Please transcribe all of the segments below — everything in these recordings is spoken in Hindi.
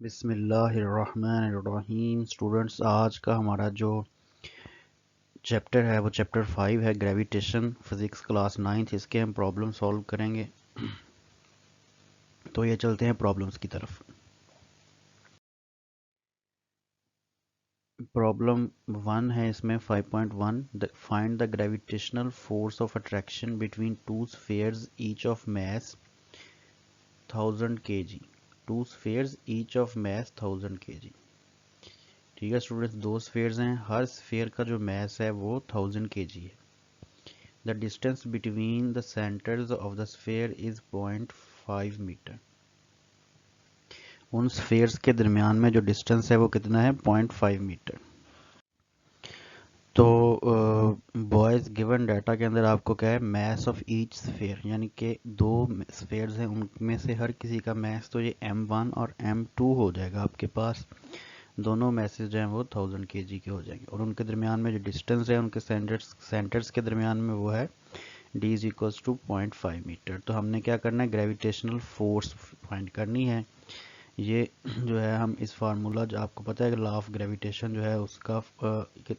बिस्मिल्लाहिर्रहमानिर्रहीम। स्टूडेंट्स, आज का हमारा जो चैप्टर है वो चैप्टर 5 है, ग्रेविटेशन, फिजिक्स क्लास 9th। इसके हम प्रॉब्लम सॉल्व करेंगे। तो ये चलते हैं प्रॉब्लम्स की तरफ। प्रॉब्लम 1 है इसमें 5.1, find the gravitational force of attraction between two spheres each of mass 1000 kg। To spheres each of mass 1000 kg। ठीक है स्टूडेंट्स, दो स्फीयर्स हैं, हर स्फीयर का जो मास है वो 1000 kg है। The distance between the centers of the sphere is 0.5 metre. उन स्फीयर्स के दरमियान में जो डिस्टेंस है वो कितना है, 0.5 मीटर। तो बॉयज गिवन डाटा के अंदर आपको क्या है, मैस ऑफ ईच स्फीयर, यानी कि दो स्फीयर्स हैं उनमें से हर किसी का मैस तो ये m1 और m2 हो जाएगा आपके पास। दोनों मैसेज जो हैं वो 1000 kg के हो जाएंगे, और उनके दरमियान में जो डिस्टेंस है उनके सेंटर्स के दरमियान में वो है d is equals to 0.5 metre. तो हमने क्या करना है, ग्रेविटेशनल फोर्स फाइंड करनी है। ये जो है हम इस फार्मूला, जो आपको पता है कि लॉ ऑफ ग्रेविटेशन जो है उसका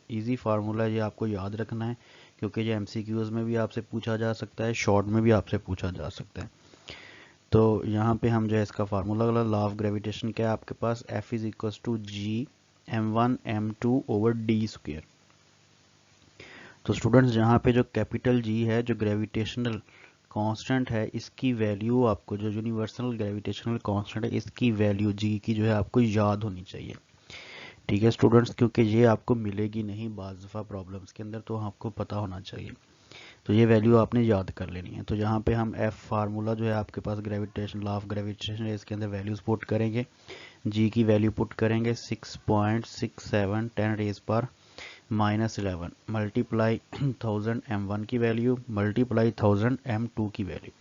इजी फार्मूला है, ये आपको याद रखना है क्योंकि ये एमसीक्यूज में भी आपसे पूछा जा सकता है, शॉर्ट में भी आपसे पूछा जा सकता है। तो यहाँ पे हम जो है इसका फार्मूला, लॉ ऑफ ग्रेविटेशन क्या है आपके पास, F is equals to G m1 m2 over D square. तो स्टूडेंट्स, जहाँ पे जो कैपिटल जी है, जो ग्रेविटेशनल कांस्टेंट है, इसकी वैल्यू आपको, जो यूनिवर्सल ग्रेविटेशनल कांस्टेंट है इसकी वैल्यू जी की जो है आपको याद होनी चाहिए। ठीक है स्टूडेंट्स, क्योंकि ये आपको मिलेगी नहीं बाज़ दफ़ा प्रॉब्लम्स के अंदर, तो आपको पता होना चाहिए। तो ये वैल्यू आपने याद कर लेनी है। तो यहाँ पे हम एफ फार्मूला जो है आपके पास ग्रेविटेशन, लॉ ऑफ ग्रेविटेशन है, इसके अंदर वैल्यूज पुट करेंगे। जी की वैल्यू पुट करेंगे 6.67 10 रेज पर -11 मल्टीप्लाई 1000 m1 की वैल्यू मल्टीप्लाई 1000 m2 की वैल्यू,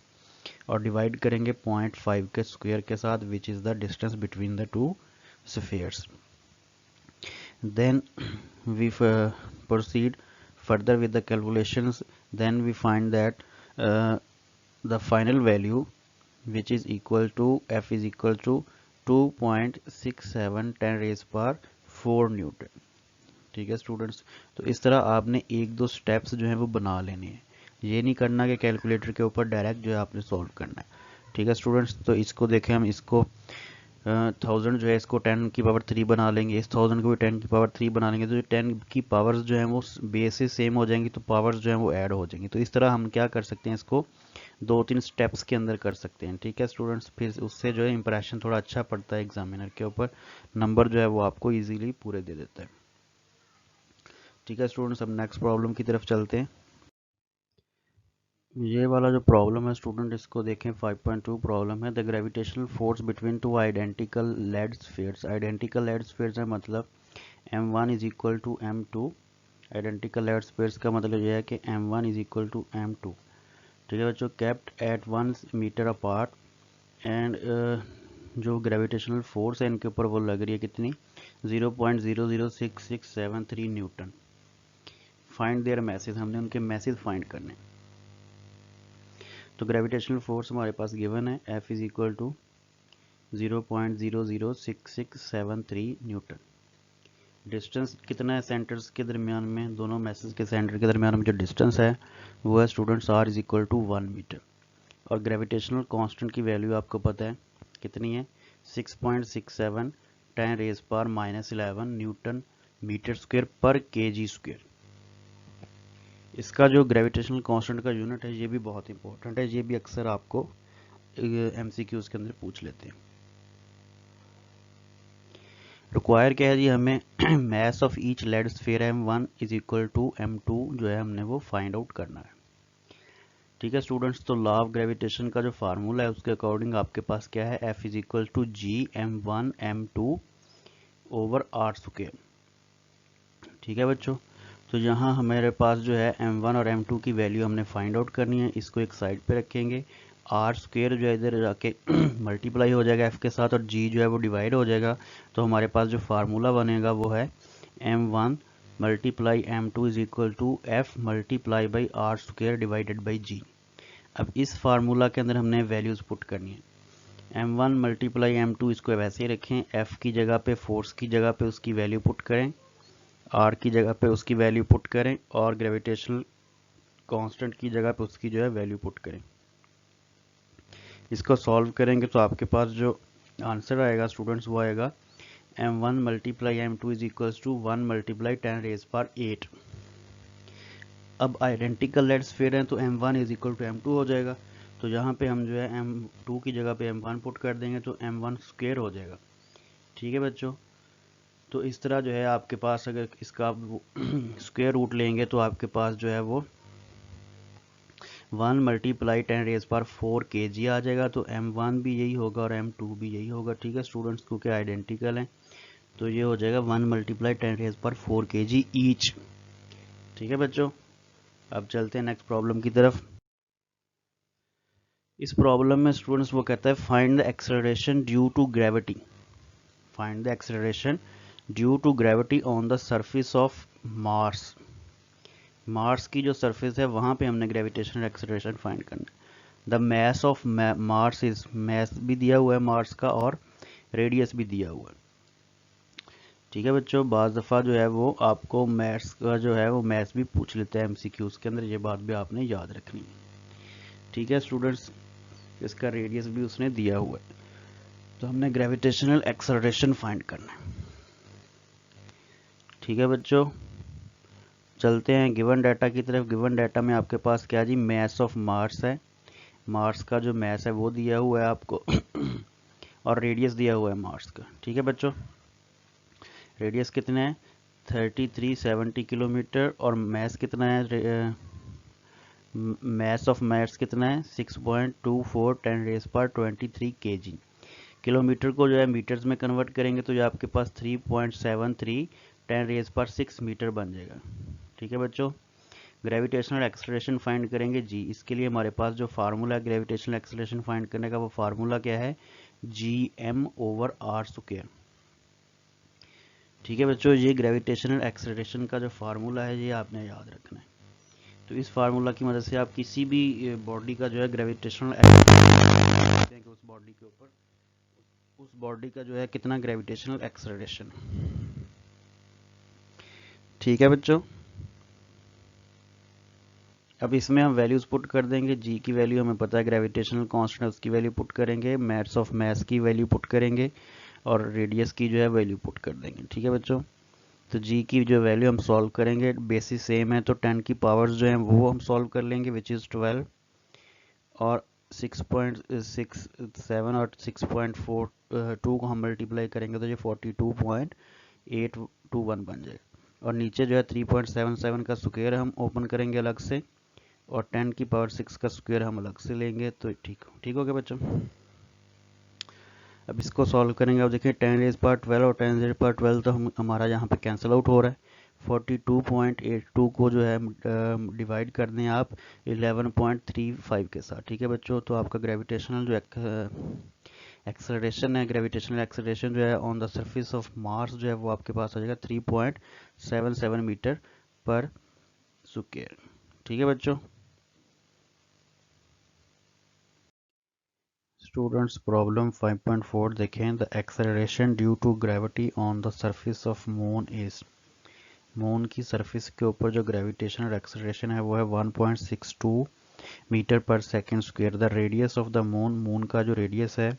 और डिवाइड करेंगे 0.5 के स्क्वायर के साथ, which is the distance between the two spheres. Then we proceed further with the calculations. Then we find that the final value, which is equal to F is equal to 2.67 10 raised पर 4 न्यूटन। ठीक है स्टूडेंट्स, तो इस तरह आपने एक दो स्टेप्स जो है वो बना लेने हैं। ये नहीं करना कि कैलकुलेटर के ऊपर डायरेक्ट जो है आपने सॉल्व करना है। ठीक है स्टूडेंट्स, तो इसको देखें, हम इसको 1000 जो है इसको 10 की पावर 3 बना लेंगे, इस 1000 को भी 10 की पावर 3 बना लेंगे, तो जो 10 की पावर्स जो हैं वो बेस से सेम हो जाएंगी, तो पावर्स जो हैं वो ऐड हो जाएंगी। तो इस तरह हम क्या कर सकते हैं, इसको 2-3 स्टेप्स के अंदर कर सकते हैं। ठीक है स्टूडेंट्स, फिर उससे जो है इंप्रेशन थोड़ा अच्छा पड़ता है एग्जामिनर के ऊपर, नंबर जो है वो आपको ईजिली पूरे दे देता है। ठीक है स्टूडेंट्स, अब नेक्स्ट प्रॉब्लम की तरफ चलते हैं। ये वाला जो प्रॉब्लम है स्टूडेंट, इसको देखें, 5.2 प्रॉब्लम है, the gravitational force between two identical lead spheres. Identical lead spheres है मतलब m1 is equal to m2। Identical lead spheres का मतलब यह है कि m1 is equal to m2। ठीक है बच्चों, kept at 1 metre apart, and जो ग्रेविटेशनल फोर्स है इनके ऊपर वो लग रही है कितनी, 0.006673 न्यूटन। फाइंड देयर मैसेज, हमने उनके मैसेज फाइंड करने। तो ग्रेविटेशनल फोर्स हमारे पास गिवन है, F is equal to 0.006673 newton. Distance कितना है सेंटर्स के दरमियान में, दोनों मैसेज के सेंटर के दरमियान में जो डिस्टेंस है वो है students R is equal to 1 metre. और ग्रेविटेशनल कांस्टेंट की वैल्यू आपको पता है कितनी है, 6.67 10 रेज पर -11 न्यूटन मीटर स्क्वायर पर kg स्क्वायर। इसका जो ग्रेविटेशनल कांस्टेंट का यूनिट है ये भी बहुत इंपॉर्टेंट है, ये भी अक्सर आपको एमसीक्यूज के अंदर पूछ लेते हैं। रिक्वायर क्या है जी, हमें mass of each lead sphere m1 is equal to m2 जो है हमने वो फाइंड आउट करना है। ठीक है स्टूडेंट्स, तो लॉ ऑफ ग्रेविटेशन का जो फार्मूला है उसके अकॉर्डिंग आपके पास क्या है, F is equal to G m1 m2 over r square. ठीक है बच्चों, तो यहाँ हमारे पास जो है m1 और m2 की वैल्यू हमने फाइंड आउट करनी है। इसको एक साइड पे रखेंगे, आर स्क्वेयर जो है इधर जाके मल्टीप्लाई हो जाएगा एफ के साथ, और जी जो है वो डिवाइड हो जाएगा। तो हमारे पास जो फार्मूला बनेगा वो है m1 multiply m2 is equal to F multiply by r square divided by G. अब इस फार्मूला के अंदर हमने वैल्यूज पुट करनी है। m1 मल्टीप्लाई m2 इसको वैसे ही रखें, f की जगह पे फोर्स की जगह पे उसकी वैल्यू पुट करें, r की जगह पे उसकी वैल्यू पुट करें और ग्रेविटेशनल कांस्टेंट की जगह पे उसकी जो है वैल्यू पुट करें। इसको सॉल्व करेंगे तो आपके पास जो आंसर आएगा स्टूडेंट्स वो आएगा m1 multiply m2 is equals to 1 multiply 10⁸8। अब आइडेंटिकल लेड स्फीयर हैं तो m1 is equal to m2 हो जाएगा, तो यहाँ पे हम जो है m2 की जगह पे m1 पुट कर देंगे तो m1 स्क्वायर हो जाएगा। ठीक है बच्चों, तो इस तरह जो है आपके पास अगर इसका आप स्क्वायर रूट लेंगे तो आपके पास जो है वो 1 मल्टीप्लाई 10⁴ kg आ जाएगा। तो m1 भी यही होगा और m2 भी यही होगा। ठीक है स्टूडेंट्स, क्योंकि आइडेंटिकल हैं तो ये हो जाएगा 1 मल्टीप्लाई 10⁴ kg ईच। ठीक है बच्चों, अब चलते हैं नेक्स्ट प्रॉब्लम की तरफ। इस प्रॉब्लम में स्टूडेंट्स वो कहता है find the acceleration due to gravity, find the acceleration due to gravity on the surface of Mars. Mars की जो सरफेस है वहां पे हमने ग्रेविटेशनल एक्सेलरेशन फाइंड करना है। The mass of Mars is, mass भी दिया हुआ है मार्स का और रेडियस भी दिया हुआ है। ठीक है बच्चों, बाज़ दफ़ा जो है वो आपको मैथ्स का जो है वो मैथ्स भी पूछ लेते हैं एमसीक्यूज के अंदर, ये बात भी आपने याद रखनी है। ठीक है स्टूडेंट्स, इसका रेडियस भी उसने दिया हुआ है, तो हमने ग्रेविटेशनल एक्सेलरेशन फाइंड करना है। ठीक है बच्चों, चलते हैं गिवन डाटा की तरफ। गिवन डाटा में आपके पास क्या जी, मैस ऑफ मार्स है, मार्स का जो मैस है वो दिया हुआ है आपको और रेडियस दिया हुआ है मार्स का। ठीक है बच्चों, रेडियस कितना है 3370 किलोमीटर और मैस कितना है, मैस ऑफ मार्स कितना है 6.24 10⁻23 kg। किलोमीटर को जो है मीटर्स में कन्वर्ट करेंगे तो जो आपके पास 3.73 10⁻6 मीटर बन जाएगा। ठीक है बच्चों, ग्रेविटेशनल एक्सेलरेशन फाइंड करेंगे जी। इसके लिए हमारे पास जो फार्मूला है ग्रेविटेशनल एक्सेलरेशन फाइंड करने का, वो फार्मूला क्या है gm/r²। ठीक है बच्चों, ये ग्रेविटेशनल एक्सेलरेशन का जो फार्मूला है ये आपने याद रखना है। तो इस फार्मूला की मदद से आप किसी भी बॉडी का जो है ग्रेविटेशनल एक्सेलरेशन कि उस बॉडी के ऊपर उस बॉडी का जो है कितना ग्रेविटेशनल एक्सेलरेशन। ठीक है बच्चों, अब इसमें हम वैल्यूज पुट कर देंगे। जी की वैल्यू हमें पता है ग्रेविटेशनल कांस्टेंट, उसकी वैल्यू पुट करेंगे, मैस ऑफ मैस की वैल्यू पुट करेंगे और रेडियस की जो है वैल्यू पुट कर देंगे। ठीक है बच्चों, तो जी की जो वैल्यू हम सॉल्व करेंगे, बेसिस सेम है तो 10 की पावर्स जो है वो हम सॉल्व कर लेंगे विच इज़ 12 और 6.67 और 6.42 को हम मल्टीप्लाई करेंगे तो ये 42.821 बन जाएगा। और नीचे जो है 3.77 का स्क्वायर हम ओपन करेंगे अलग से और 10 की पावर 6 का स्क्वायर हम अलग से लेंगे तो ठीक हो गया बच्चों। अब इसको सॉल्व करेंगे। अब देखिए 10⁻12 और 10⁻12 तो हमारा यहाँ पे कैंसिल आउट हो रहा है। 42.82 को जो है डिवाइड कर दें आप 11.35 के साथ। ठीक है बच्चों, तो आपका ग्रेविटेशनल जो एक्सेलरेशन है, ग्रेविटेशनल एक्सेलरेशन जो है on the surface of Mars जो है वो आपके पास आ जाएगा 3.77 मीटर पर स्क्वायर। ठीक है बच्चों, स्टूडेंट्स प्रॉब्लम 5.4 देखें। The acceleration due to gravity on the surface of moon is, moon की सरफेस के ऊपर जो ग्रेविटेशनल एक्सेलरेशन है वो है 1.62 metre per second square. The radius of the moon, moon का जो रेडियस है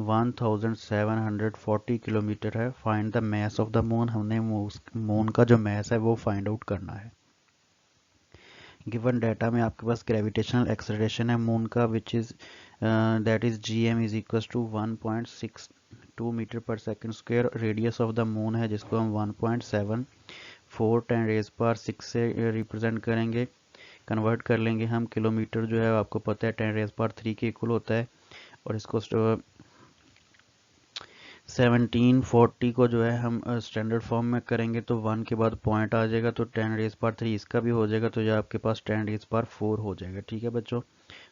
1740 किलोमीटर है। Find the mass of the moon, हमने मून का जो मैस है वो फाइंड आउट करना है। गिवन डाटा में आपके पास ग्रेविटेशनल एक्सेलरेशन है मून का which is that is gm is equal to 1.62 metre per second square. Radius of the moon है जिसको हम 1.74 10⁻6 से रिप्रेजेंट करेंगे, कन्वर्ट कर लेंगे हम। किलोमीटर जो है आपको पता है 10⁻3 के इक्वल होता है और इसको 1740 को जो है हम स्टैंडर्ड फॉर्म में करेंगे तो 1 के बाद पॉइंट आ जाएगा तो 10⁻3 इसका भी हो जाएगा तो ये आपके पास 10⁻4 हो जाएगा। ठीक है बच्चों,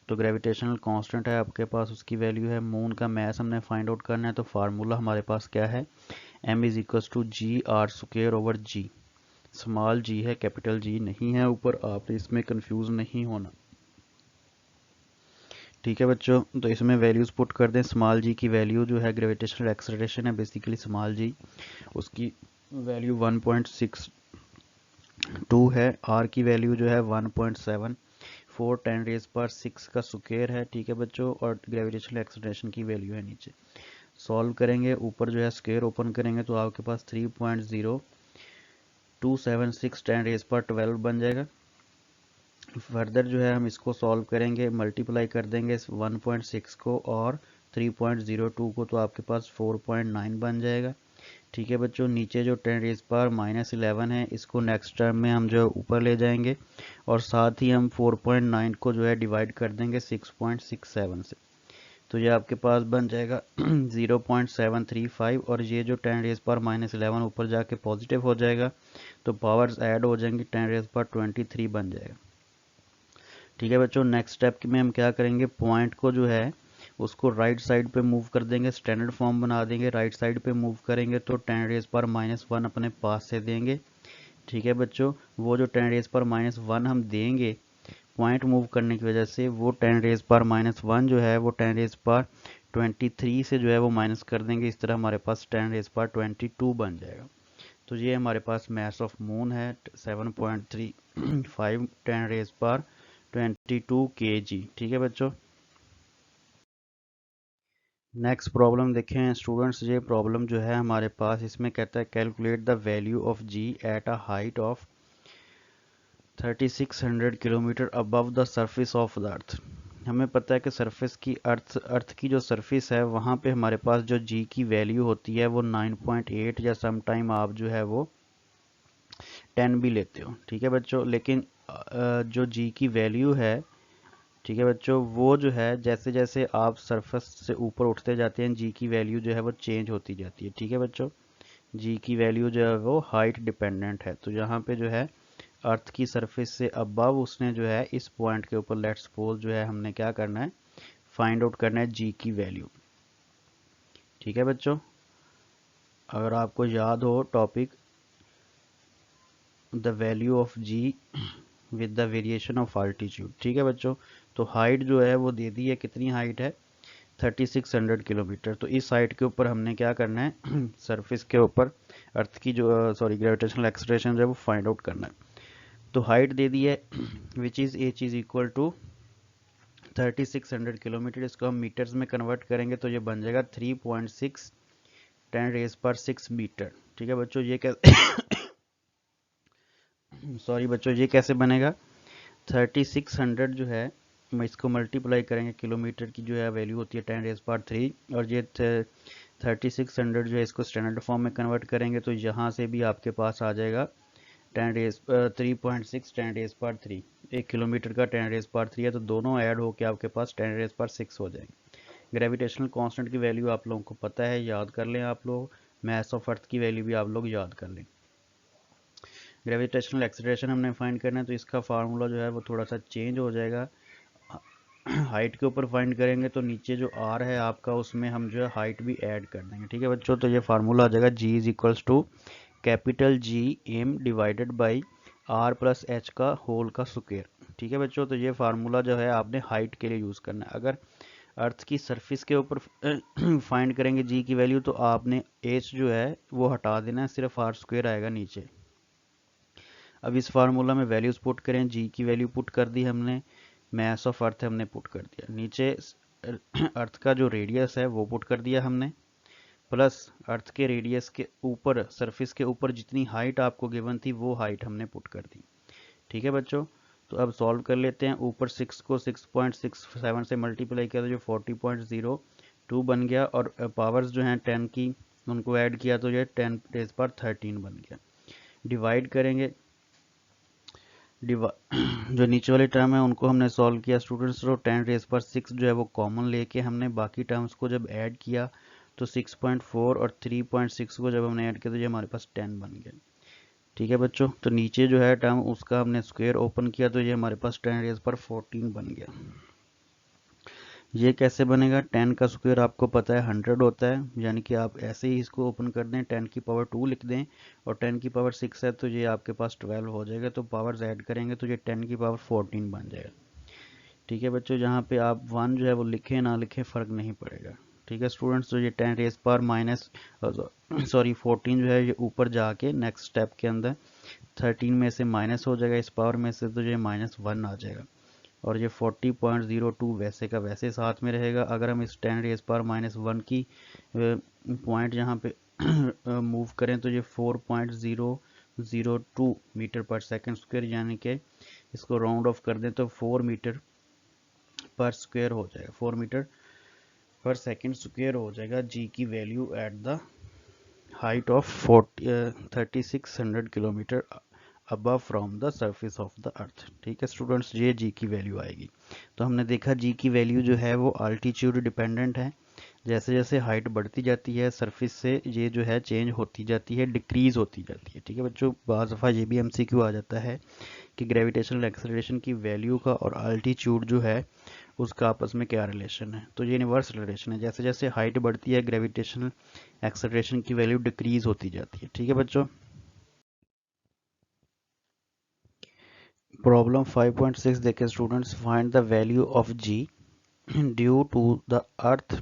तो ग्रेविटेशनल कांस्टेंट है आपके पास, उसकी वैल्यू है। मून का मैस हमने फाइंड आउट करना है तो फार्मूला हमारे पास क्या है m is equal to g/r²/g। Small g है, कैपिटल G नहीं है ऊपर, आपने इसमें कंफ्यूज नहीं होना। ठीक है बच्चों, तो इसमें वैल्यूज़ पुट कर दें। स्मॉल जी की वैल्यू जो है ग्रेविटेशनल एक्सेलरेशन है बेसिकली स्मॉल जी, उसकी वैल्यू 1.62 है। आर की वैल्यू जो है 1.7 4 10⁻⁶ का स्क्वायर है। ठीक है बच्चों, और ग्रेविटेशनल एक्सेलरेशन की वैल्यू है नीचे। सॉल्व करेंगे, ऊपर जो है स्क्वायर ओपन करेंगे तो आपके पास 3.0276 10⁻12 बन जाएगा। फर्दर जो है हम इसको सॉल्व करेंगे, मल्टीप्लाई कर देंगे 1.6 को और 3.02 को, तो आपके पास 4.9 बन जाएगा। ठीक है बच्चों, नीचे जो 10⁻⁻11 है इसको नेक्स्ट टर्म में हम जो ऊपर ले जाएंगे और साथ ही हम 4.9 को जो है डिवाइड कर देंगे 6.67 से, तो ये आपके पास बन जाएगा 0.735 और ये जो 10⁻⁻11 ऊपर जाके पॉजिटिव हो जाएगा तो पावर्स ऐड हो जाएंगी 10⁻23 बन जाएगा। ठीक है बच्चों, नेक्स्ट स्टेप में हम क्या करेंगे, पॉइंट को जो है उसको राइट साइड पे मूव कर देंगे, स्टैंडर्ड फॉर्म बना देंगे। राइट साइड पे मूव करेंगे तो 10⁻⁻1 अपने पास से देंगे। ठीक है बच्चों, वो जो 10⁻⁻1 हम देंगे पॉइंट मूव करने की वजह से, वो 10⁻⁻1 जो है वो 10⁻23 से जो है वो माइनस कर देंगे। इस तरह हमारे पास 10⁻22 बन जाएगा। तो ये हमारे पास मास ऑफ मून है 7.35 10⁻22 kg। ठीक है बच्चों, नेक्स्ट प्रॉब्लम देखें स्टूडेंट्स। ये प्रॉब्लम जो है हमारे पास, इसमें कहता है calculate the value of ji at a height of 3600 kilometre above the surface of the earth. हमें पता है कि सरफेस की अर्थ की जो सरफेस है वहाँ पे हमारे पास जो जी की वैल्यू होती है वो 9.8 या सम टाइम आप जो है वो 10 भी लेते हो। ठीक है बच्चों, लेकिन जो जी की वैल्यू है, ठीक है बच्चों, वो जो है जैसे जैसे आप सरफेस से ऊपर उठते जाते हैं जी की वैल्यू जो है वो चेंज होती जाती है। ठीक है बच्चों, जी की वैल्यू जो है वो हाइट डिपेंडेंट है। तो यहाँ पे जो है अर्थ की सरफेस से अबव उसने जो है इस पॉइंट के ऊपर लेट्स सपोज जो है हमने क्या करना है, फाइंड आउट करना है जी की वैल्यू। ठीक है बच्चों, अगर आपको याद हो topic the value of g with the variation of altitude. ठीक है बच्चों, तो हाइट जो है वो दे दी है, कितनी हाइट है 3600 किलोमीटर। तो इस हाइट के ऊपर हमने क्या करना है सरफेस के ऊपर अर्थ की जो ग्रेविटेशनल एक्सेलरेशन जो है वो फाइंड आउट करना है। तो हाइट दे दी है which is h is equal to 3600 kilometre. इसको हम मीटर्स में कन्वर्ट करेंगे तो ये बन जाएगा 3.6 10⁻⁶ मीटर। ठीक है बच्चों, ये कैसे सॉरी बच्चों, ये कैसे बनेगा, 3600 जो है हम इसको मल्टीप्लाई करेंगे, किलोमीटर की जो है वैल्यू होती है 10⁻3 और ये 3600 जो है इसको स्टैंडर्ड फॉर्म में कन्वर्ट करेंगे तो यहाँ से भी आपके पास आ जाएगा 3.6 10⁻3। 1 किलोमीटर का 10⁻3 है, तो दोनों ऐड होके आपके पास 10⁻6 हो जाएंगे। ग्रेविटेशनल कांस्टेंट की वैल्यू आप लोगों को पता है, याद कर लें आप लोग। मास ऑफ अर्थ की वैल्यू भी आप लोग याद कर लें। ग्रेविटेशनल एक्सेलरेशन हमने फाइंड करना है तो इसका फार्मूला जो है वो थोड़ा सा चेंज हो जाएगा। हाइट के ऊपर फाइंड करेंगे तो नीचे जो आर है आपका उसमें हम जो है हाइट भी ऐड कर देंगे। ठीक है बच्चों, तो ये फार्मूला आ जाएगा G is equals to capital G M divided by are plus H का होल का स्क्वायर। ठीक है बच्चों, तो ये फार्मूला जो है आपने हाइट के लिए यूज़ करना है। अगर अर्थ की सरफेस के ऊपर फाइंड करेंगे जी की वैल्यू तो आपने एच जो है वो हटा देना है, सिर्फ आर स्क्वायर आएगा नीचे। अब इस फार्मूला में वैल्यूज पुट करें, जी की वैल्यू पुट कर दी हमने, मास ऑफ अर्थ हमने पुट कर दिया, नीचे अर्थ का जो रेडियस है वो पुट कर दिया हमने, प्लस अर्थ के रेडियस के ऊपर सरफेस के ऊपर जितनी हाइट आपको गिवन थी वो हाइट हमने पुट कर दी। ठीक है बच्चों, तो अब सॉल्व कर लेते हैं। ऊपर 6 को 6.67 से मल्टीप्लाई किया तो जो 40.02 बन गया और पावर्स जो हैं 10 की उनको ऐड किया तो ये 10⁻13 बन गया। डिवाइड करेंगे, जो नीचे वाले टर्म है उनको हमने सॉल्व किया स्टूडेंट्स, तो 10⁻6 जो है वो कॉमन लेके हमने बाकी टर्म्स को जब ऐड किया तो 6.4 और 3.6 को जब हमने ऐड किया तो ये हमारे पास 10 बन गया। ठीक है बच्चों, तो नीचे जो है टर्म उसका हमने स्क्वायर ओपन किया तो ये हमारे पास 10⁻14 बन गया। ये कैसे बनेगा, 10 का स्क्वायर आपको पता है 100 होता है, यानी कि आप ऐसे ही इसको ओपन कर दें 10 की पावर 2 लिख दें और 10 की पावर 6 है तो ये आपके पास 12 हो जाएगा। तो पावर्स ऐड करेंगे तो ये 10 की पावर 14 बन जाएगा। ठीक है बच्चों, जहाँ पे आप 1 जो है वो लिखे ना लिखे फ़र्क नहीं पड़ेगा। ठीक है स्टूडेंट्स, तो ये 10 रेज पर माइनस 14 जो है ये ऊपर जाके नेक्स्ट स्टेप के अंदर 13 में से माइनस हो जाएगा, इस पावर में से तो ये -1 आ जाएगा, और ये 40.02 वैसे का वैसे साथ में रहेगा। अगर हम इस 10 रेज पर -1 की पॉइंट यहाँ पे मूव करें तो ये 4.002 मीटर पर सेकंड स्क्वायर, यानी कि इसको राउंड ऑफ कर दें तो 4 मीटर पर स्क्वायर हो जाएगा, 4 मीटर पर सेकंड स्क्वायर हो जाएगा जी की value at the height of 3600 kilometre above from the surface of the अर्थ। ठीक है स्टूडेंट्स, ये जी की वैल्यू आएगी। तो हमने देखा जी की वैल्यू जो है वो अल्टीट्यूड डिपेंडेंट है, जैसे जैसे हाइट बढ़ती जाती है सरफेस से ये जो है चेंज होती जाती है, डिक्रीज होती जाती है। ठीक है बच्चों, बाज़ दफ़ा ये भी एमसीक्यू आ जाता है कि ग्रेविटेशनल एक्सेलरेशन की वैल्यू का और अल्टीट्यूड जो है उसका आपस में क्या रिलेशन है। तो ये इनवर्स रिलेशन है, जैसे जैसे हाइट बढ़ती है ग्रेविटेशनल एक्सेलरेशन की वैल्यू डिक्रीज होती जाती है। ठीक है बच्चों, प्रॉब्लम 5.6 देखें students, find the value of g due to the earth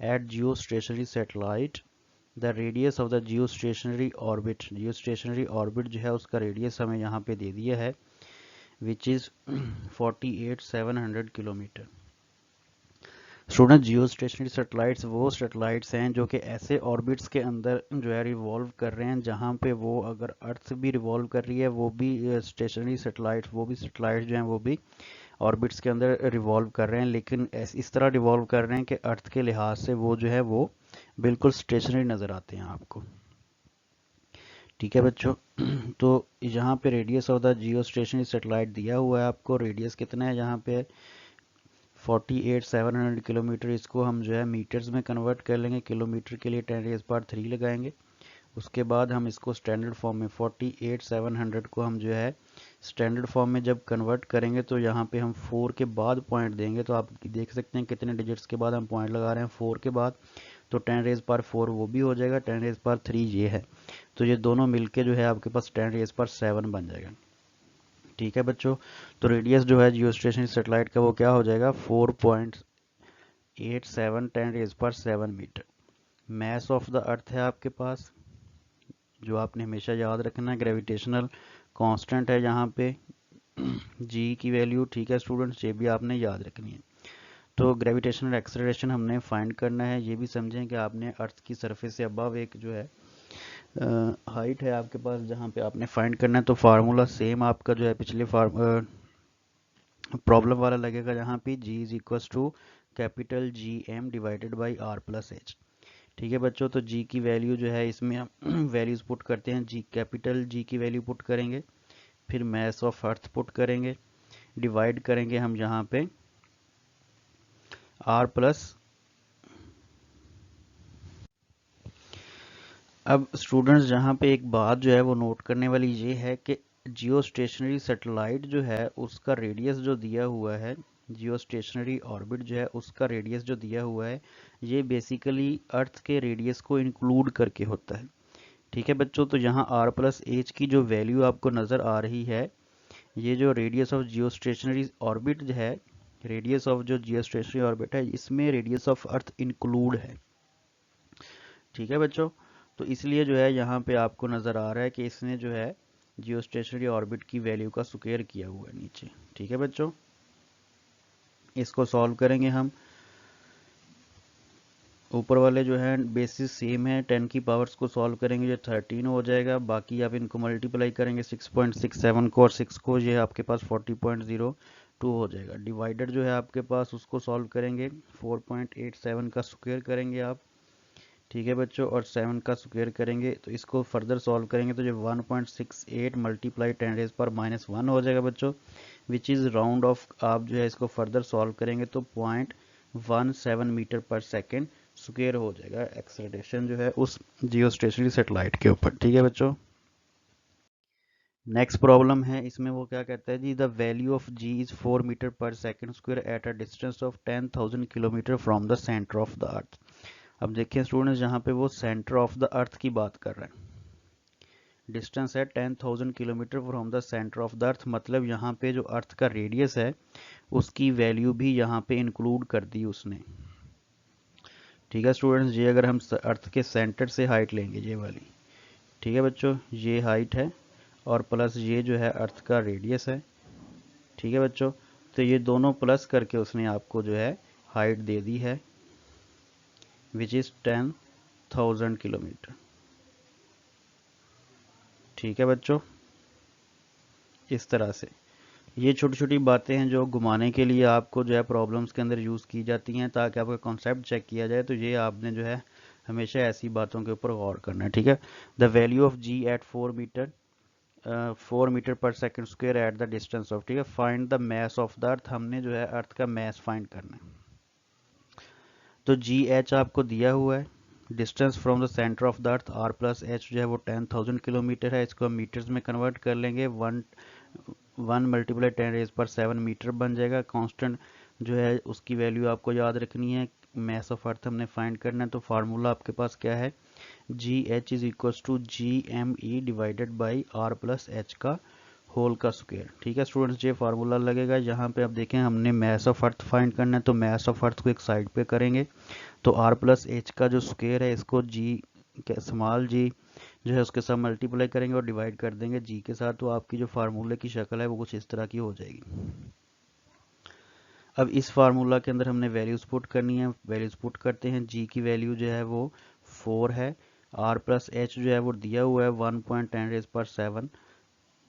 at geostationary satellite, the radius of the geostationary orbit जो है उसका रेडियस हमें यहाँ पे दे दिया है, which is 48,700 kilometre. Student, Jio stationery satellites वो सेटेलाइट्स हैं जो कि ऐसे ऑर्बिट्स के अंदर जो है रिवॉल्व कर रहे हैं जहाँ पे वो अगर अर्थ भी रिवॉल्व कर रही है वो भी स्टेशनरी सेटेलाइट्स, वो भी सेटेलाइट्स जो हैं वो भी ऑर्बिट्स के अंदर रिवॉल्व कर रहे हैं, लेकिन इस तरह रिवॉल्व कर रहे हैं कि अर्थ के लिहाज से वो जो है वो बिल्कुल स्टेशनरी नज़र आते हैं आपको। ठीक है बच्चों, तो यहाँ पे radius of the Jio stationery satellite दिया हुआ है आपको, रेडियस कितना है यहाँ पे 48,700 किलोमीटर। इसको हम जो है मीटर्स में कन्वर्ट कर लेंगे, किलोमीटर के लिए 10⁻³ लगाएंगे। उसके बाद हम इसको स्टैंडर्ड फॉर्म में 48,700 को हम जो है स्टैंडर्ड फॉर्म में जब कन्वर्ट करेंगे तो यहाँ पे हम 4 के बाद पॉइंट देंगे, तो आप देख सकते हैं कितने डिजिट्स के बाद हम पॉइंट लगा रहे हैं 4 के बाद, तो 10⁻⁴ वो भी हो जाएगा, 10⁻³ ये है, तो ये दोनों मिलके जो है आपके पास 10⁻7 बन जाएगा। ठीक है बच्चों, तो रेडियस जो है जियो स्टेशनरी सेटेलाइट का वो क्या हो जाएगा 4.87 10⁻7 मीटर। मैस ऑफ द अर्थ है आपके पास, जो आपने हमेशा याद रखना है, ग्रेविटेशनल कांस्टेंट है यहाँ पे जी की वैल्यू। ठीक है स्टूडेंट्स, ये भी आपने याद रखनी है। तो ग्रेविटेशनल एक्सेलरेशन हमने फाइंड करना है, ये भी समझें कि आपने अर्थ की सरफेस से अबव एक जो है हाइट है आपके पास जहाँ पे आपने फाइंड करना है। तो फार्मूला सेम आपका जो है पिछले प्रॉब्लम वाला लगेगा, जहाँ पे G is equal to capital G M divided by are plus H. ठीक है बच्चों, तो जी की वैल्यू जो है इसमें हम वैल्यूज पुट करते हैं, जी कैपिटल जी की वैल्यू पुट करेंगे, फिर मैस ऑफ अर्थ पुट करेंगे, डिवाइड करेंगे हम यहाँ पे आर प्लस। अब स्टूडेंट्स, जहाँ पे एक बात जो है वो नोट करने वाली ये है कि जियो स्टेशनरी सेटेलाइट जो है उसका रेडियस जो दिया हुआ है, जियो स्टेशनरी ऑर्बिट जो है उसका रेडियस जो दिया हुआ है ये बेसिकली अर्थ के रेडियस को इंक्लूड करके होता है। ठीक है बच्चों, तो यहाँ आर प्लस एच की जो वैल्यू आपको नज़र आ रही है, ये जो radius of Jio stationery orbit है, रेडियस ऑफ जो जियो स्टेशनरी ऑर्बिट है इसमें रेडियस ऑफ अर्थ इंक्लूड है। ठीक है बच्चों, तो इसलिए जो है यहाँ पे आपको नज़र आ रहा है कि इसने जो है जियो स्टेशनरी ऑर्बिट की वैल्यू का स्क्वायर किया हुआ है नीचे। ठीक है बच्चों, इसको सॉल्व करेंगे हम। ऊपर वाले जो है बेसिस सेम है, 10 की पावर्स को सॉल्व करेंगे जो 13 हो जाएगा, बाकी आप इनको मल्टीप्लाई करेंगे 6.67 को और 6 को, ये आपके पास 40.02 हो जाएगा। डिवाइडर जो है आपके पास उसको सॉल्व करेंगे 4.87 का स्क्वायर करेंगे आप। ठीक है बच्चों, और 7 का स्क्वायर करेंगे, तो इसको फर्दर सॉल्व करेंगे तो जो 1.68 मल्टीप्लाई 10⁻⁻1 हो जाएगा बच्चों, विच इज़ राउंड ऑफ। आप जो है इसको फर्दर सॉल्व करेंगे तो 0.17 मीटर पर सेकेंड स्क्वायर हो जाएगा एक्सेलरेशन जो है उस जियो स्टेशनरी सेटेलाइट के ऊपर। ठीक है बच्चों, नेक्स्ट प्रॉब्लम है, इसमें वो क्या कहता है जी, the value of G is 4 metre per second square at a distance of 10,000 kilometre from the centre of the earth. अब देखिए स्टूडेंट्स, जहाँ पे वो सेंटर ऑफ द अर्थ की बात कर रहे हैं, डिस्टेंस है 10,000 kilometre from the centre of the अर्थ, मतलब यहाँ पे जो अर्थ का रेडियस है उसकी वैल्यू भी यहाँ पे इंक्लूड कर दी उसने। ठीक है स्टूडेंट्स, ये अगर हम अर्थ के सेंटर से हाइट लेंगे ये वाली, ठीक है बच्चों, ये हाइट है और प्लस ये जो है अर्थ का रेडियस है। ठीक है बच्चों, तो ये दोनों प्लस करके उसने आपको जो है हाइट दे दी है विच इज़ 10,000 किलोमीटर। ठीक है बच्चों, इस तरह से ये छोटी छोटी बातें हैं जो घुमाने के लिए आपको जो है प्रॉब्लम्स के अंदर यूज़ की जाती हैं ताकि आपका कॉन्सेप्ट चेक किया जाए। तो ये आपने जो है हमेशा ऐसी बातों के ऊपर गौर करना है। ठीक है, the value of ji at 4 metre per second square at the distance of, ठीक है, find the mass of the earth, हमने जो है अर्थ का मैस फाइंड करना है। तो जी एच आपको दिया हुआ है, distance from the centre of the earth r plus h जो है वो 10,000 किलोमीटर है, इसको हम मीटर्स में कन्वर्ट कर लेंगे, 1 मल्टीप्लाई 10⁻⁷ मीटर बन जाएगा। कांस्टेंट जो है उसकी वैल्यू आपको याद रखनी है, मैस ऑफ अर्थ हमने फाइंड करना है। तो फार्मूला आपके पास क्या है, g h is equal to g m e divided by are plus H का होल का स्क्वायर। ठीक है स्टूडेंट्स, ये फार्मूला लगेगा। यहाँ पे आप देखें हमने मैस ऑफ अर्थ फाइंड करना है, तो मैस ऑफ अर्थ को एक साइड पे करेंगे, तो आर प्लस एच का जो स्क्वायर है इसको जी स्मॉल जी जो है उसके साथ मल्टीप्लाई करेंगे और डिवाइड कर देंगे जी के साथ, तो आपकी जो फार्मूले की शक्ल है वो कुछ इस तरह की हो जाएगी। अब इस फार्मूला के अंदर हमने वैल्यूज पुट करनी है, वैल्यूज पुट करते हैं। जी की वैल्यू जो है वो 4 है, आर प्लस एच जो है वो दिया हुआ है 1.10⁻⁷,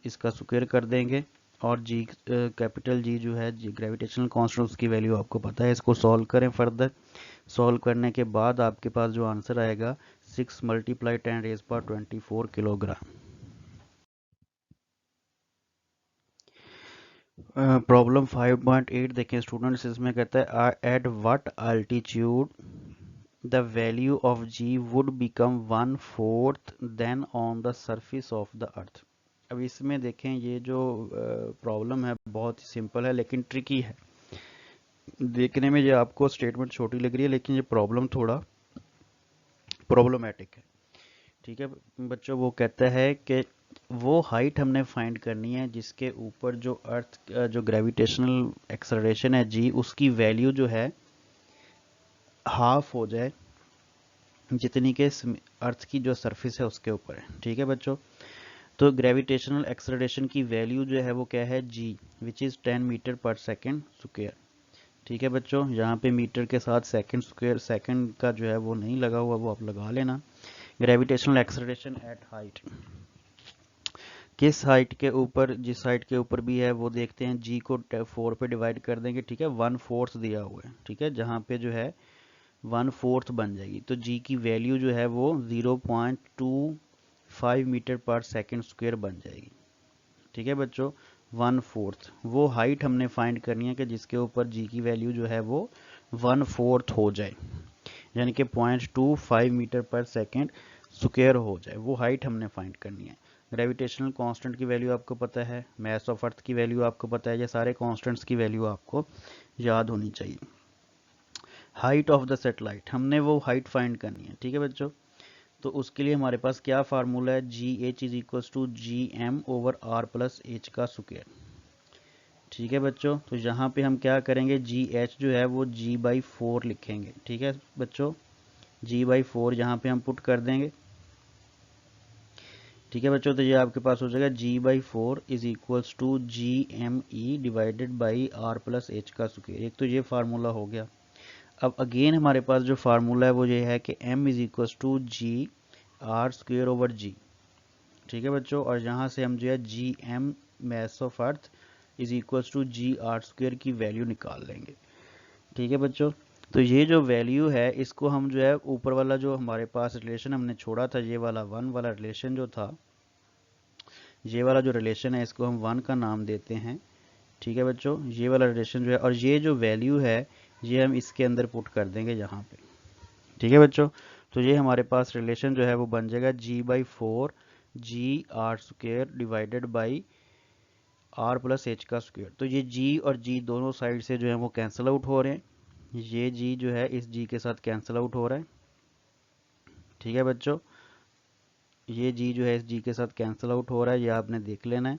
इसका स्क्वायर कर देंगे, और जी कैपिटल जी जो है जी ग्रेविटेशनल कांस्टेंट उसकी वैल्यू आपको पता है। इसको सॉल्व करें फर्दर, सॉल्व करने के बाद आपके पास जो आंसर आएगा 6 मल्टीप्लाई 10⁻24 किलोग्राम। प्रॉब्लम 5.8 देखें स्टूडेंट्स, इसमें कहता है at what altitude the value of g would become 1/4 than on the surface of the earth. अब इसमें देखें ये जो प्रॉब्लम है बहुत ही सिंपल है लेकिन ट्रिकी है। देखने में ये आपको स्टेटमेंट छोटी लग रही है लेकिन ये प्रॉब्लम थोड़ा प्रॉब्लमेटिक है। ठीक है बच्चों, वो कहता है कि वो हाइट हमने फाइंड करनी है जिसके ऊपर जो अर्थ जो ग्रेविटेशनल एक्सेलरेशन है जी उसकी वैल्यू जो है हाफ हो जाए जितनी के अर्थ की जो सरफेस है उसके ऊपर है। ठीक है बच्चों, तो ग्रेविटेशनल एक्सेलरेशन की वैल्यू जो है वो क्या है जी which is 10 metre per second square. ठीक है बच्चों, यहाँ पे मीटर के साथ सेकंड स्क्वायर सेकंड का जो है वो नहीं लगा हुआ, वो आप लगा लेना। ग्रेविटेशनल एक्सेलरेशन एट हाइट, किस हाइट के ऊपर, जिस हाइट के ऊपर भी है वो देखते हैं, जी को 4 पे डिवाइड कर देंगे। ठीक है, 1/4 दिया हुआ है, ठीक है, जहाँ पे जो है 1/4 बन जाएगी, तो जी की वैल्यू जो है वो 0.25 मीटर पर सेकेंड स्क्वायर बन जाएगी। ठीक है बच्चों, 1/4 वो हाइट हमने फाइंड करनी है कि जिसके ऊपर जी की वैल्यू जो है वो 1/4 हो जाए, यानी कि 0.25 मीटर पर सेकेंड स्क्वायर हो जाए, वो हाइट हमने फाइंड करनी है। ग्रेविटेशनल कांस्टेंट की वैल्यू आपको पता है, मैस ऑफ अर्थ की वैल्यू आपको पता है, ये सारे कांस्टेंट्स की वैल्यू आपको याद होनी चाहिए। हाइट ऑफ द सैटेलाइट, हमने वो हाइट फाइंड करनी है। ठीक है बच्चों, तो उसके लिए हमारे पास क्या फार्मूला है, g h is equal to g m over r plus H का स्क्वायर। ठीक है बच्चों, तो यहाँ पे हम क्या करेंगे, जी एच जो है वो g/4 लिखेंगे। ठीक है बच्चों, g/4 यहाँ पे हम पुट कर देंगे। ठीक है बच्चों, तो ये आपके पास हो जाएगा g/4 is equals to g m e divided by are plus H का स्क्वायर। एक तो ये फार्मूला हो गया। अब अगेन हमारे पास जो फार्मूला है वो ये है कि m is equals to G are square over G. ठीक है बच्चों, और यहाँ से हम जो है G M mass of earth is equals to G are square की वैल्यू निकाल लेंगे। ठीक है बच्चों, तो ये जो वैल्यू है इसको हम जो है ऊपर वाला जो हमारे पास रिलेशन हमने छोड़ा था, ये वाला 1 वाला रिलेशन जो था, ये वाला जो रिलेशन है इसको हम 1 का नाम देते हैं। ठीक है बच्चों, ये वाला रिलेशन जो है और ये जो वैल्यू है ये हम इसके अंदर पुट कर देंगे यहाँ पे। ठीक है बच्चों, तो ये हमारे पास रिलेशन जो है वो बन जाएगा g/4 g are square divided by are plus H का स्क्वायर। तो ये g और g दोनों साइड से जो है वो कैंसिल आउट हो रहे हैं, ये g जो है इस g के साथ कैंसिल आउट हो रहा है। ठीक है बच्चों, ये जी जो है इस जी के साथ कैंसिल आउट हो रहा है, ये आपने देख लेना है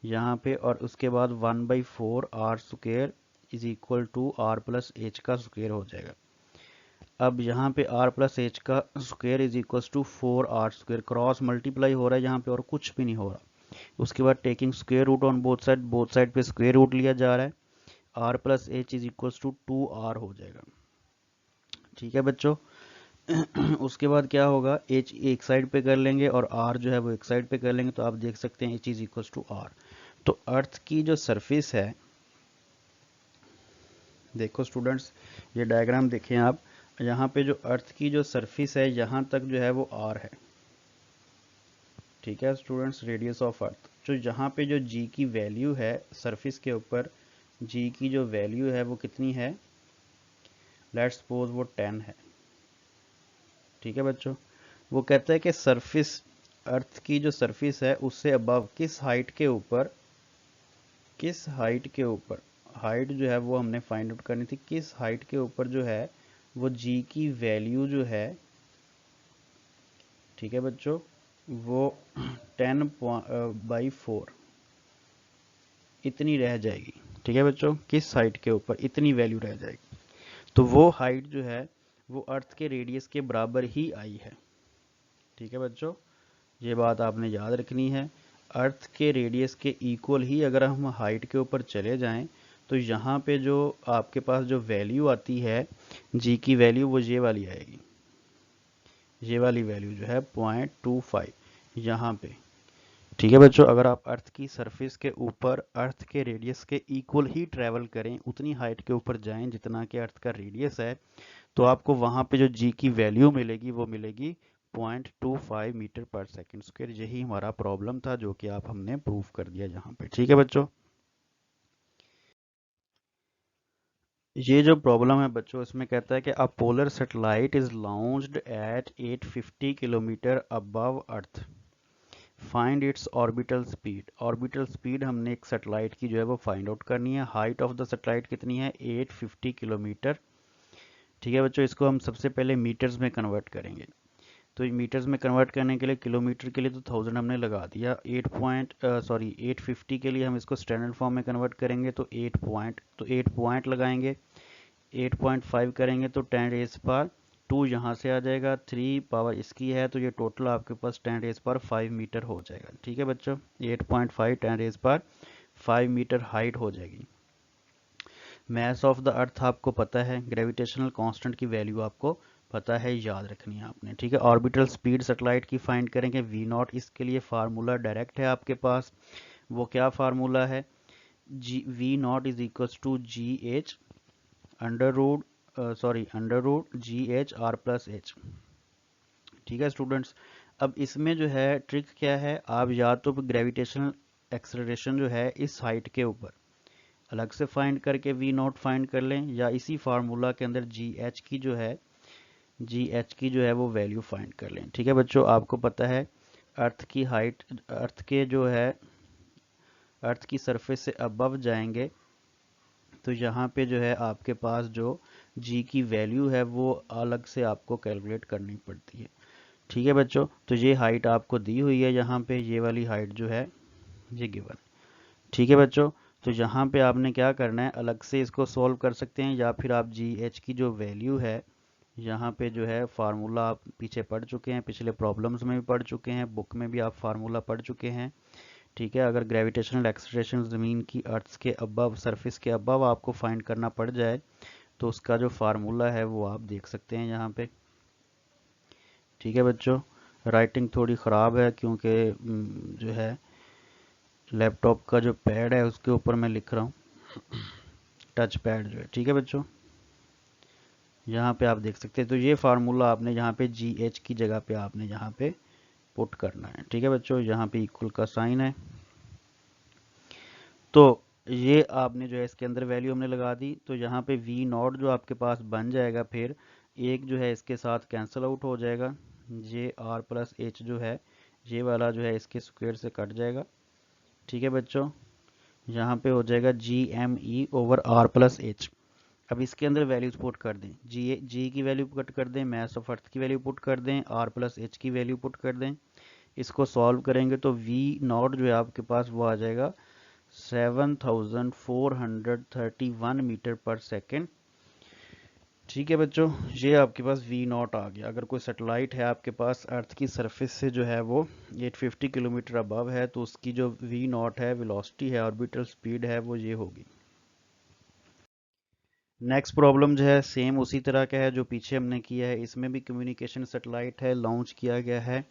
यहाँ पे। और उसके बाद 1/4 r square is equal to r plus H का स्क्वेयर हो जाएगा। अब यहाँ पे r प्लस एच का square is equal to 4r square, cross multiply हो रहा है यहाँ पे और कुछ भी नहीं हो रहा। उसके बाद taking square root on both side पे स्क्वेयर रूट लिया जा रहा है, r plus h is equal to 2r हो जाएगा। ठीक है बच्चों। उसके बाद क्या होगा, h एक साइड पे कर लेंगे और r जो है वो एक साइड पे कर लेंगे, तो आप देख सकते हैं h is equal to r। तो अर्थ की जो सरफेस है, देखो स्टूडेंट्स ये डायग्राम देखें आप, यहाँ पे जो अर्थ की जो सरफेस है यहाँ तक जो है वो r है। ठीक है स्टूडेंट्स, रेडियस ऑफ अर्थ जो यहाँ पे जो g की वैल्यू है सरफेस के ऊपर, g की जो वैल्यू है वो कितनी है, लेट्स सपोज वो 10 है। ठीक है बच्चों, वो कहता है कि सरफेस, अर्थ की जो सरफेस है उससे अबव किस हाइट के ऊपर, किस हाइट के ऊपर, हाइट जो है वो हमने फाइंड आउट करनी थी, किस हाइट के ऊपर जो है वो g की वैल्यू जो है, ठीक है बच्चों, वो 10/4 इतनी रह जाएगी। ठीक है बच्चों, किस हाइट के ऊपर इतनी वैल्यू रह जाएगी, तो वो हाइट जो है वो अर्थ के रेडियस के बराबर ही आई है। ठीक है बच्चों, ये बात आपने याद रखनी है। अर्थ के रेडियस के इक्वल ही अगर हम हाइट के ऊपर चले जाएं तो यहाँ पे जो आपके पास जो वैल्यू आती है जी की वैल्यू, वो ये वाली आएगी, ये वाली वैल्यू जो है 0.25 यहाँ पे। ठीक है बच्चों, अगर आप अर्थ की सरफेस के ऊपर अर्थ के रेडियस के इक्वल ही ट्रेवल करें, उतनी हाइट के ऊपर जाएं जितना कि अर्थ का रेडियस है, तो आपको वहां पे जो जी की वैल्यू मिलेगी वो मिलेगी 0.25 मीटर पर सेकंड स्क्वायर। यही हमारा प्रॉब्लम था जो कि आप हमने प्रूव कर दिया यहाँ पे। ठीक है बच्चों, ये जो प्रॉब्लम है बच्चों इसमें कहता है कि a polar satellite is launched at 850 kilometre above earth, find its orbital speed. Orbital speed हमने एक सैटेलाइट की जो है वो फाइंड आउट करनी है। हाइट ऑफ द सैटेलाइट कितनी है, 850 किलोमीटर। ठीक है बच्चों, इसको हम सबसे पहले मीटर्स में कन्वर्ट करेंगे। तो मीटर्स में कन्वर्ट करने के लिए, किलोमीटर के लिए तो 1000 हमने लगा दिया, 850 के लिए हम इसको स्टैंडर्ड फॉर्म में कन्वर्ट करेंगे तो 8 पॉइंट लगाएंगे, 8.5 करेंगे तो 10 रेज पर 2 यहाँ से आ जाएगा, 3 पावर इसकी है तो ये टोटल आपके पास 10 रेज पर 5 मीटर हो जाएगा। ठीक है बच्चों, 8.5 10 रेज पर 5 मीटर हाइट हो जाएगी। मैस ऑफ द अर्थ आपको पता है, ग्रेविटेशनल कांस्टेंट की वैल्यू आपको पता है, याद रखनी है आपने। ठीक है, ऑर्बिटल स्पीड सैटेलाइट की फाइंड करेंगे वी नॉट, इसके लिए फार्मूला डायरेक्ट है आपके पास। वो क्या फार्मूला है, G V nought is equal to G H under root G H R plus H. ठीक है स्टूडेंट्स, अब इसमें जो है ट्रिक क्या है, आप या तो ग्रेविटेशनल एक्सेलरेशन जो है इस हाइट के ऊपर अलग से फाइंड करके वी नॉट फाइंड कर लें, या इसी फार्मूला के अंदर जी एच की जो है, जी एच की जो है वो वैल्यू फाइंड कर लें। ठीक है बच्चों, आपको पता है अर्थ की हाइट, अर्थ के जो है अर्थ की सरफेस से अबव जाएंगे तो यहाँ पे जो है आपके पास जो जी की वैल्यू है वो अलग से आपको कैलकुलेट करनी पड़ती है। ठीक है बच्चों, तो ये हाइट आपको दी हुई है यहाँ पे, ये वाली हाइट जो है ये गिवन। ठीक है बच्चों, तो यहाँ पे आपने क्या करना है, अलग से इसको सॉल्व कर सकते हैं या फिर आप जी एच की जो वैल्यू है, यहाँ पे जो है फार्मूला आप पीछे पढ़ चुके हैं, पिछले प्रॉब्लम्स में भी पढ़ चुके हैं, बुक में भी आप फार्मूला पढ़ चुके हैं। ठीक है, अगर ग्रेविटेशनल एक्सेलरेशन ज़मीन की अर्थ के अबव, सरफेस के अबव आपको फाइंड करना पड़ जाए तो उसका जो फार्मूला है वो आप देख सकते हैं यहाँ पे। ठीक है बच्चों, राइटिंग थोड़ी ख़राब है क्योंकि जो है लैपटॉप का जो पैड है उसके ऊपर मैं लिख रहा हूँ, टच पैड जो है। ठीक है बच्चों, यहाँ पे आप देख सकते हैं, तो ये फार्मूला आपने यहाँ पे जी एच की जगह पे आपने यहाँ पे पुट करना है। ठीक है बच्चों, यहाँ पे इक्वल का साइन है, तो ये आपने जो है इसके अंदर वैल्यू हमने लगा दी, तो यहाँ पे वी नॉट जो आपके पास बन जाएगा, फिर एक जो है इसके साथ कैंसिल आउट हो जाएगा, जे आर प्लस एच जो है ये वाला जो है इसके स्क्वायर से कट जाएगा। ठीक है बच्चों, यहाँ पे हो जाएगा g m e over r plus h. अब इसके अंदर वैल्यूज पुट कर दें, जी की वैल्यू पुट कर दें, मैस ऑफ अर्थ की वैल्यू पुट कर दें, आर प्लस एच की वैल्यू पुट कर दें, इसको सॉल्व करेंगे तो वी नॉट जो है आपके पास वो आ जाएगा 7431 मीटर पर सेकेंड। ठीक है बच्चों, ये आपके पास वी नॉट आ गया। अगर कोई सैटेलाइट है आपके पास अर्थ की सरफेस से जो है वो 850 किलोमीटर अबव है तो उसकी जो वी नॉट है, वेलोसिटी है, ऑर्बिटल स्पीड है, वो ये होगी। नेक्स्ट प्रॉब्लम जो है सेम उसी तरह का है जो पीछे हमने किया है। इसमें भी कम्युनिकेशन सैटेलाइट है, लॉन्च किया गया है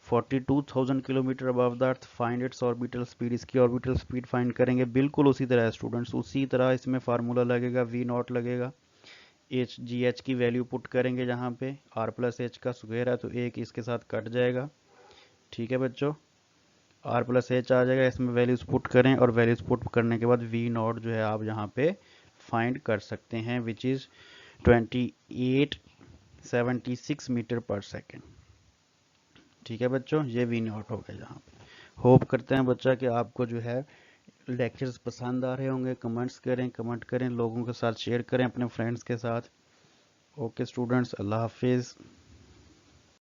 42,000 kilometre above the earth, find its orbital speed. इसकी ऑर्बिटल स्पीड फाइंड करेंगे। बिल्कुल उसी तरह है स्टूडेंट्स, उसी तरह इसमें फार्मूला लगेगा, वी नॉट लगेगा, एच जी एच की वैल्यू पुट करेंगे जहाँ पे आर प्लस एच का स्क्वायर है तो एक इसके साथ कट जाएगा। ठीक है बच्चों, आर प्लस एच आ जाएगा, इसमें वैल्यूज पुट करें और वैल्यूज पुट करने के बाद वी नॉट जो है आप यहाँ पे फाइंड कर सकते हैं, which is 2876 metre per second. ठीक है बच्चों, ये वी नॉट हो गया यहाँ पे। होप करते हैं बच्चा कि आपको जो है लेक्चर्स पसंद आ रहे होंगे। कमेंट करें, लोगों के साथ शेयर करें अपने फ्रेंड्स के साथ। ओके स्टूडेंट्स, अल्लाह हाफिज़।